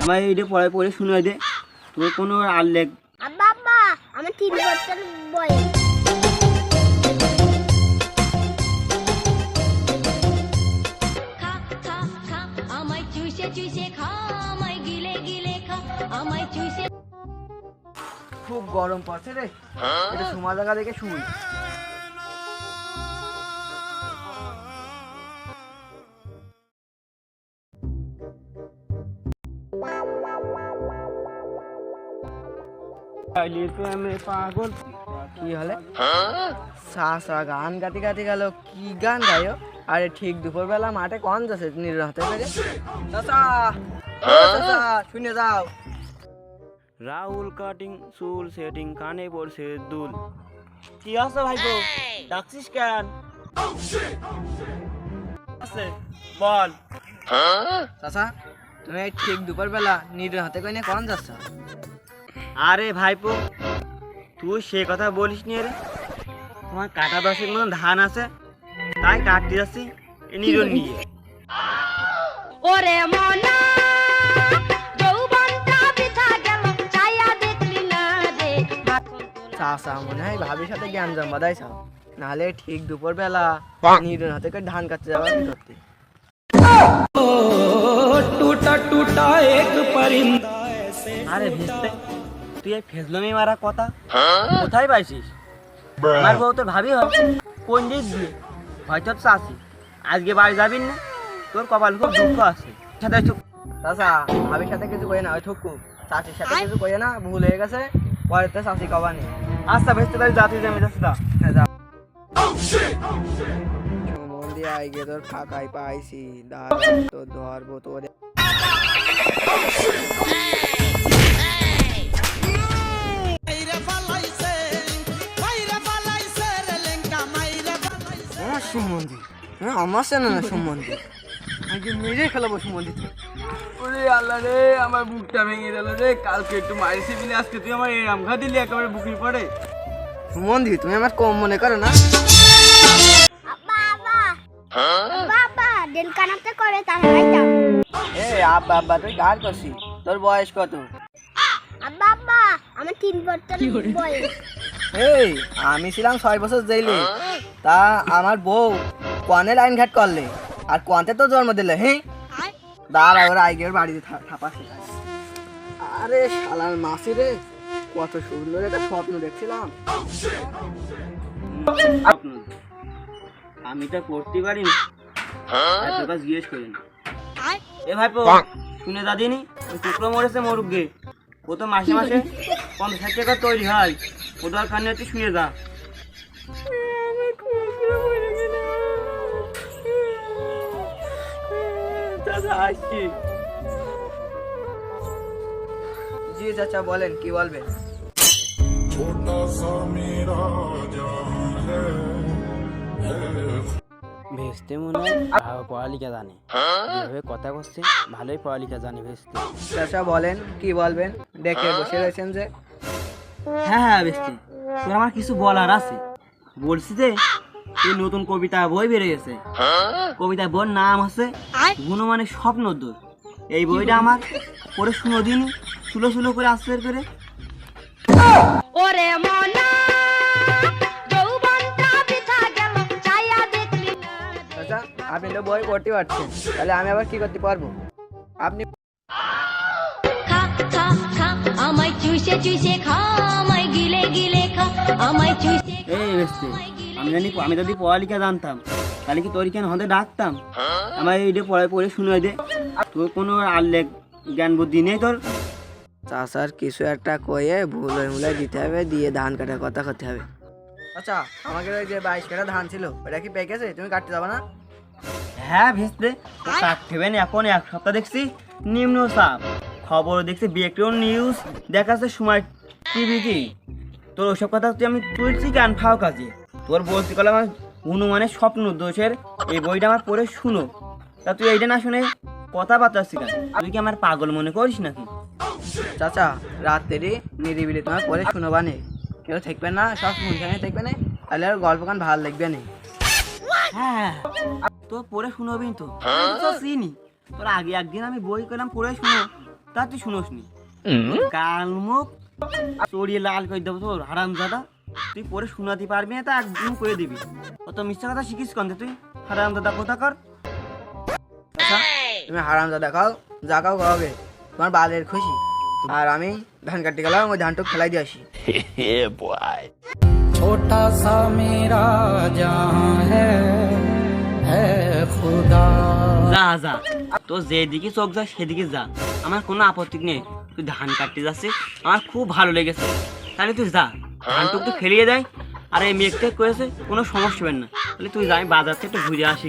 আমার এইটা পড়ায় পড়ে শুনে দে, তোর কোনো আর লেগ। বাবা আমার 3 বছর বয়স। খা খা খা আমায় চুষে চুষে খা, আমায় গিলে গিলে খা, আমায় চুষে। খুব গরম পড়ছে রে, এটা সময় জায়গা দেখে শুই। পাগল কি হলে সাসা গান গাতে গাতে গেল, কি গান গায়ো? আরে ঠিক দুপুরবেলা মাঠে কন যাচ্ছে নিজের হাতে পেরে। চাচা ও চাচা শুনে যাও। রাহুল কাটিং চুল সেটিং কানে পড়ছে দুল। কি আছে ভাইপো, ডাকছিস কেন? আছে বল। চাচা তুমি এই ঠিক দুপুরবেলা নিজের হাতে কইনে কন যাচ্ছ? আরে ভাইপো তুই সে কথা বলিস নি রে, তোমার কাটা 10 মতন ধান আছে, তাই কাটতে যাচ্ছি নিরন নিয়ে। ওরে মনা যৌবনটা বৃথা গেল, ছায়া দেখলি না রে। চাচা মনে হয় ভাবির সাথে জ্ঞান জমা দেয় চাও, নাহলে ঠিক দুপুরবেলা নিজের হাতে করে ধান কাটতে যাওয়া কি করতে। আরে ভিজতে তুই এই ফেজলমি মারা কথা কোথায় পাইছিস? আমার বউ তো ভাবি হয় কোন দিক দিয়ে, হয়তো চাষি আজকে বাড়ি যাবি না, তোর কপাল খুব দুঃখ আছে। সাথে চাচা ভাবির সাথে কিছু কই না, ওই ঠুকু চাচির সাথে কিছু কই না, ভুল হয়ে গেছে, পরে তো চাচি কবা নেই। আচ্ছা ভেজতে তাই যাতে আমি যাচ্ছি না। হ্যাঁ যাও। সুমন্দি আইগে তোর ফাঁকাই পাইছি, দাঁড়া তো ধরবো তোর। সুমন্দি আমার সে না সুমন্দি, আজকে মেরে খেলাবো সুমন্দি। ওরে আল্লাহ রে, আমার বুকটা ভেঙে গেল রে, কালকে একটু মারিছি বলে আজকে তুই আমার এই আমঘা দিলি একেবারে বুকি পড়ে। সুমন্দি তুমি আমার কম মনে করো না। বাবা বাবা দিল কানাতে করে তাহলে যাও। এ আব্বা আব্বা তুই গান করছিস, তোর বয়স কত? বাবা আমার 3 বছর বয়স। এই আমি ছিলাম 6 বছর জেলে, তা আমার বউ কনে লাইন ঘাট করলে আর কনতে তো জন্ম দিলে। হ্যাঁ দাঁড়া ওর আইগের বাড়িতে থাপাছে। আরে শালার মাসি রে, কত সুন্দর একটা স্বপ্ন দেখছিলাম। আমি তো করতে পারি না, তোকে জিজ্ঞেস করি না। এ ভাইপো শুনে দাদিনি, ওই কুকুরো মরেছে মরুক গে, ও তো মাসে মাসে 50 টাকা তৈরি হয়, ও তো আর কানে হচ্ছে শুয়ে যা। আসছি। জি চাচা বলেন, কি বলবেন? ভেস্তে মনে হয় পড়ালেখা জানে, যেভাবে কথা করছে ভালোই পড়ালেখা জানে ভেস্তে। চাচা বলেন, কি বলবেন? দেখে বসে রয়েছেন যে। হ্যাঁ হ্যাঁ ভেস্তে, তোর আমার কিছু বলার আছে। বলছি যে এই নতুন কবিতা বই বেড়ে গেছে, কবিতা বইয়ের নাম আছে গুণমানের স্বপ্নোদ্দোর। এই বইটা আমার পড়ে শুনো দিন, সুলো সুলো করে আস্তে করে। ওরে মনা যৌবনটা বৃথা গেল, ছায়া দেখলি না রে। চাচা আপনি তো বই পড়তে পারছেন, তাহলে আমি আবার কি করতে পারবো? আপনি খা খা খা আমায় চুষে চুষে খা, আমায় গিলে গিলে খা, আমায় চুষে খা, এই ভেস্তে আমায় গিলে আমি যদি পড়ালেখা জানতাম তাহলে কি তোর কেন হতে ডাকতাম? আমার এইটা পড়ায় পড়ে শুনে দে, তোর কোনো আর জ্ঞান বুদ্ধি নেই তোর। চাচার কিছু একটা কয়ে ভুলে মুলে দিতে হবে, দিয়ে ধান কাটার কথা করতে হবে। আচ্ছা আমাকে ওই যে 22 কাটা ধান ছিল ওটা কি পেকে গেছে? তুমি কাটতে যাবে না? হ্যাঁ ভেস্তে কাটবেন, এখন 1 সপ্তাহ দেখছি নিম্নচাপ, খবর দেখছি ব্রেকিং নিউজ দেখাচ্ছে সময় টিভিতে। তোর ওসব কথা তুই আমি তুলছি গান ফাও কাজে, তোর বলতে গেলে আমার হনুমানের স্বপ্ন দোষের এই বইটা আমার পড়ে শুনো, তা তুই এইটা না শুনে কথা বার্তাচ্ছি কেন? তুই কি আমার পাগল মনে করিস নাকি? চাচা রাত্রি নিরিবিলি তোমার পরে শুনবা নে, কেউ থাকবে না, সব শুনখানে থাকবে না, তাহলে আর গল্প গান ভালো লাগবে না। হ্যাঁ তোর পড়ে শুনবি তো, আমি তো চিনি তোর। আগে একদিন আমি বই করলাম পড়ে শুনো, তা তুই শুনোস নি কাল মুখ চড়িয়ে লাল করে দেবো তোর হারাম দাদা, তুই পরে শোনাতে পারবি না তা একদম করে দিবি। অত মিথ্যা কথা শিখিস কন্তে তুই হারাম দাদা কোথাকার। আচ্ছা তুমি হারাম দাদা খাও, যা খাও খাওয়াবে, তোমার বালের খুশি। আর আমি ধান কাটতে গেলাম, ওই ধানটুক খেলাই দিয়ে আসি। छोटा सा मेरा जहां है खुदा। যা যা, তো যেদিকে চোখ যা সেদিকে যা, আমার কোনো আপত্তি নেই। তুই ধান কাটতে যাচ্ছিস, আমার খুব ভালো লেগেছে, তাহলে তুই যা, ধানটুক তো ফেলিয়ে দেয়। আর এই মেঘটা করেছে কোনো সমস্যা হবে না, তাহলে তুই যা, আমি বাজার থেকে একটু ঘুরে আসি।